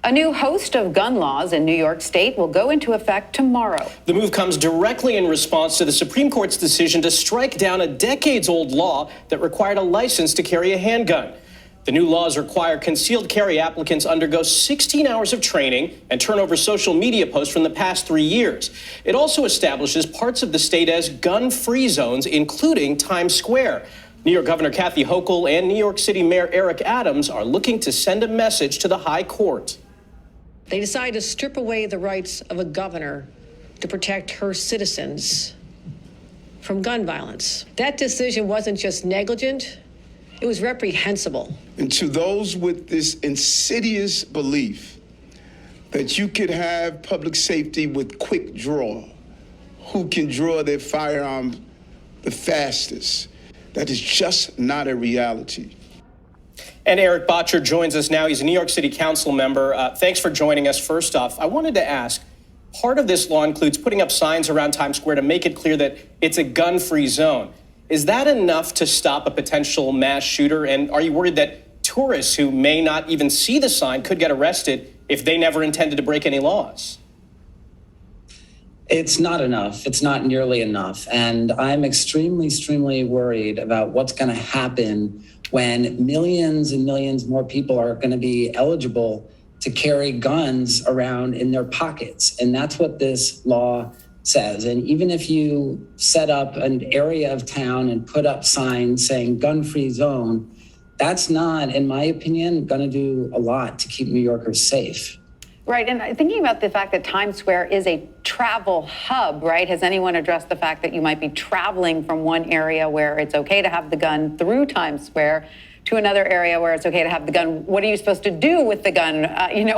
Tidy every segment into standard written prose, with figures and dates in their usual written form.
A new host of gun laws in New York State will go into effect tomorrow. The move comes directly in response to the Supreme Court's decision to strike down a decades-old law that required a license to carry a handgun. The new laws require concealed carry applicants undergo 16 hours of training and turn over social media posts from the past 3 years. It also establishes parts of the state as gun-free zones, including Times Square. New York Governor Kathy Hochul and New York City Mayor Eric Adams are looking to send a message to the High Court. They decided to strip away the rights of a governor to protect her citizens from gun violence. That decision wasn't just negligent, it was reprehensible. And to those with this insidious belief that you could have public safety with quick draw, who can draw their firearm the fastest, that is just not a reality. And Erik Bottcher joins us now. He's a New York City Council member. Thanks for joining us. First off, I wanted to ask, part of this law includes putting up signs around Times Square to make it clear that it's a gun-free zone. Is that enough to stop a potential mass shooter? And are you worried that tourists who may not even see the sign could get arrested if they never intended to break any laws? It's not enough. It's not nearly enough. And I'm extremely worried about what's going to happen when millions and millions more people are going to be eligible to carry guns around in their pockets. And that's what this law says. And even if you set up an area of town and put up signs saying gun-free zone, that's not, in my opinion, going to do a lot to keep New Yorkers safe. Right, and thinking about the fact that Times Square is a travel hub, right? Has anyone addressed the fact that you might be traveling from one area where it's okay to have the gun through Times Square to another area where it's okay to have the gun? What are you supposed to do with the gun,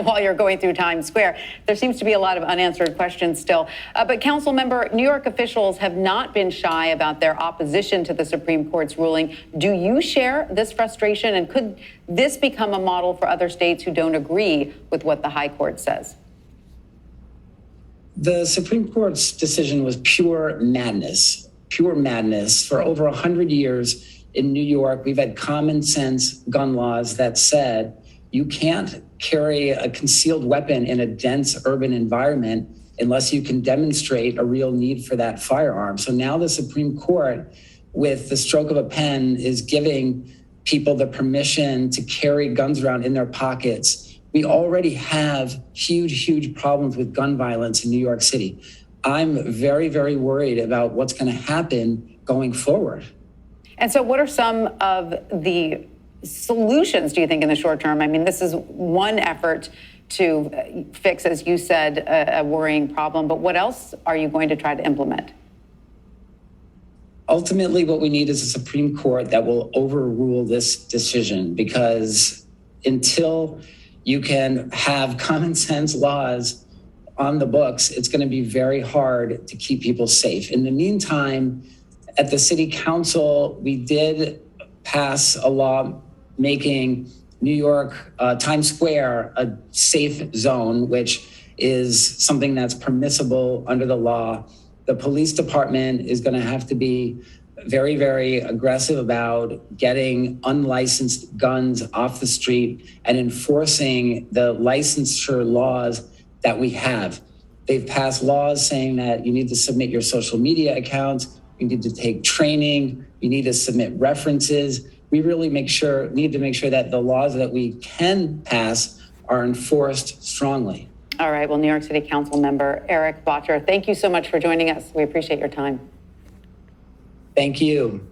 while you're going through Times Square? There seems to be a lot of unanswered questions still. But council member, New York officials have not been shy about their opposition to the Supreme Court's ruling. Do you share this frustration? And could this become a model for other states who don't agree with what the High Court says? The Supreme Court's decision was pure madness. For over 100 years, in New York, we've had common sense gun laws that said you can't carry a concealed weapon in a dense urban environment unless you can demonstrate a real need for that firearm. So now the Supreme Court, with the stroke of a pen, is giving people the permission to carry guns around in their pockets. We already have huge problems with gun violence in New York City. I'm very worried about what's going to happen going forward. And so what are some of the solutions, do you think, in the short term? I mean, this is one effort to fix, as you said, a worrying problem. But what else are you going to try to implement? Ultimately, what we need is a Supreme Court that will overrule this decision, because until you can have common sense laws on the books, it's going to be very hard to keep people safe. In the meantime, at the City Council, we did pass a law making New York, Times Square, a safe zone, which is something that's permissible under the law. The police department is going to have to be very aggressive about getting unlicensed guns off the street and enforcing the licensure laws that we have. They've passed laws saying that you need to submit your social media accounts, you need to take training, you need to submit references. We really need to make sure that the laws that we can pass are enforced strongly. All right, well, New York City Council member Erik Bottcher, thank you so much for joining us. We appreciate your time. Thank you.